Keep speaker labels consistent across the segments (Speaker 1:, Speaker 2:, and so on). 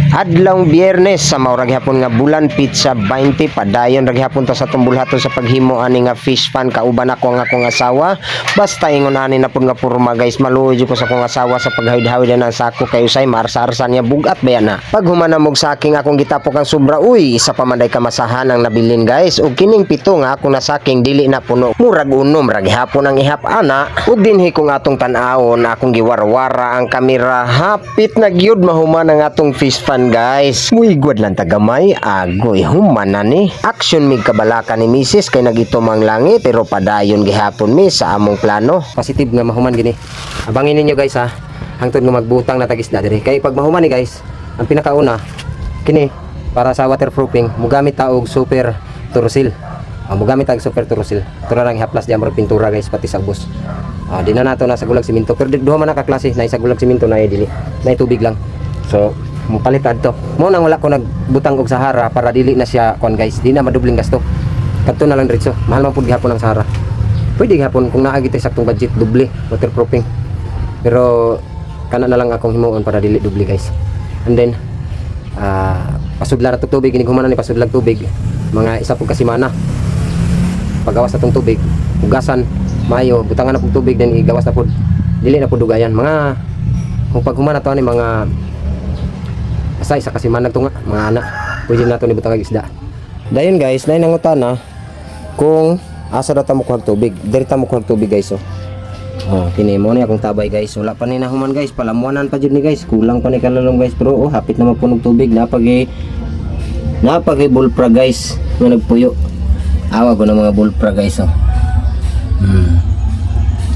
Speaker 1: Adlaw Biyernes sa maurag hapon nga bulan pizza 20 padayon rag hapon ta sa tumbulhaton sa paghimo ani nga fish pan kauban ako nga akong asawa. Basta ingon ani na pud nga purma guys, maluoy ko sa akong asawa sa paghawid-hawid ng sako kay usay maarsa-arsa niya bugat ba na. Pag humanamog sa aking akong gitapok ang sobra, uy isa pa man day kamasahan ang nabilin guys. Ug kining pito nga ako na saking dili na puno. Murag unom rag hapon ang ihap ana. Ug dinhi kong atong tan-awon akong giwarwara ang kamera hapit na gyud mahuman ang atong fish pan guys. Muigwad lang tagamay agoy human na ni. Action mig kabalaka ni Mrs. kay nagitumang langit pero padayon gihapon mi sa among plano. Positive nga mahuman gini. Abangin ninyo guys ha. Hangtod nga magbutang na tagisda diri. Kay pag mahuman ni guys, ang pinakauna kini para sa waterproofing mugamit ta og super turusil. Mugamit ta og super turusil. Tura lang ihaplas di among pintura guys pati sa ubos. Di na nato na sa gulag simento pero duha man na ka klase na isa gulag simento na dili. Na tubig lang. So mupalitad to. Mo nang wala ko nagbutang og Sahara para dili na siya kon guys. Di na madubling gasto. Kadto na lang diretso. Mahal man pud gihapon ang Sahara. Pwede gihapon kung naa gitay saktong budget doble waterproofing. Pero kana na lang akong himuon para dili doble guys. And then pasudlan na tubig ini humanan ni pasudlan tubig. Mga isa pud kasimana. Pagawas na tong tubig, hugasan mayo, butangan na pud tubig then igawas na pud. Dili na pud dugayan. Mga kung paghumana to ani mga asay sa kasimanag to nga mga anak pwede nato ni butang isda. Dayon guys, nay nangutana kung asa ra ta mo kuhag tubig. Diri ta mo kuhag tubig guys kini mo ni akong tabay guys. Wala pa ni nahuman guys, palamuanan pa jud ni guys. Kulang pa ni kalalom guys pero hapit na mapunog tubig. Napagi bulpra guys nga nagpuyo. Awa ko na mga bulpra guys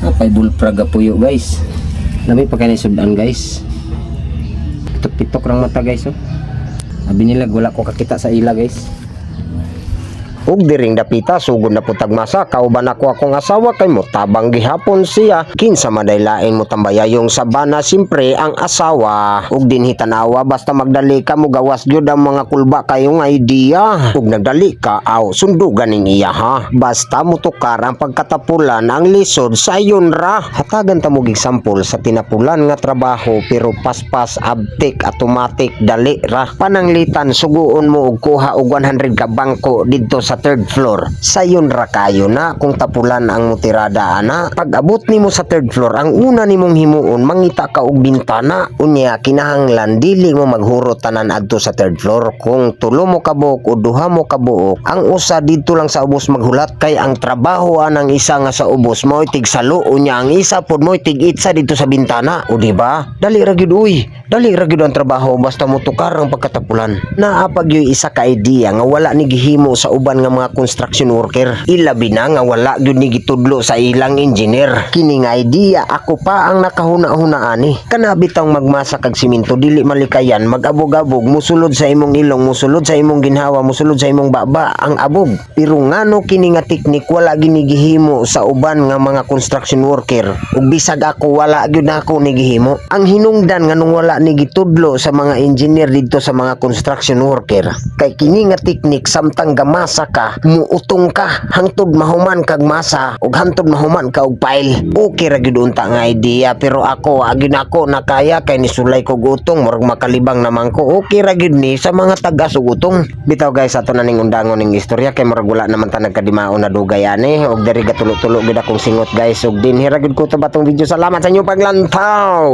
Speaker 1: Napay bulpra ga puyo guys. Lami pa kay sudan guys. Pitok rang mata guys Abi nila wala ko kakita sa ila guys. Ug diring dapita sugod na putag masa kauban ako akong asawa kay mo tabang gihapon siya kinsa maday lain mo tambayayong sabana simpre ang asawa. Ug dinhi tanawa basta magdali ka mo gawas gyud ang mga kulba kayong idea. Ug nagdali ka sundugan ning iya ha. Basta mo tukar ang pagkatapulan ang lisod sa iyon ra. Hatagan ta mo example sa tinapulan nga trabaho pero paspas abtik automatic dali ra. Pananglitan suguon mo og kuha og 100 ka bangko didto sa third floor. Sayon ra kayo na kung tapulan ang mutirada ana. Pag abot nimo sa third floor, ang una nimong himuon mangita ka og bintana. Unya kinahanglan dili mo maghurot tanan adto sa third floor. Kung tulo mo ka buok o duha mo ka buok, ang usa didto lang sa ubos maghulat kay ang trabaho anang isa nga sa ubos mo tig salo unya ang isa pod mo tig itsa dito sa bintana. O di ba? Dali ra gyud uy. Dali ra gyud ang trabaho basta mo tukar ang pagkatapulan. Naa pag yoy isa ka idea nga wala ni gihimo sa uban nga mga construction worker. Ilabi na nga wala gyud ni gitudlo sa ilang engineer. Kining idea ako pa ang nakahuna-huna ani. Kana bitang magmasa kag simento dili malikayan magabog-abog musulod sa imong ilong, musulod sa imong ginhawa, musulod sa imong baba ang abog. Pero ngano kini nga teknik wala ginigihimo sa uban nga mga construction worker. Ug bisag ako wala gyud ako ni gihimo. Ang hinungdan nga nung wala ni gitudlo sa mga engineer didto sa mga construction worker kay kini nga teknik samtang gamasa ka muutong ka hangtod mahuman kag masa ug hangtod mahuman ka og pile. Okay ra gyud unta nga idea pero ako agin ako nakaya kay nisulay ko utong murag makalibang naman ko. Okay ra gyud ni sa mga taga sugutong. Bitaw guys ato na ning undangon ning istorya kay murag wala naman ta nagkadimaon na dugay ani og diri gatulo-tulo gyud akong singot guys ug dinhi ra gyud ko to batong video. Salamat sa inyo paglantaw.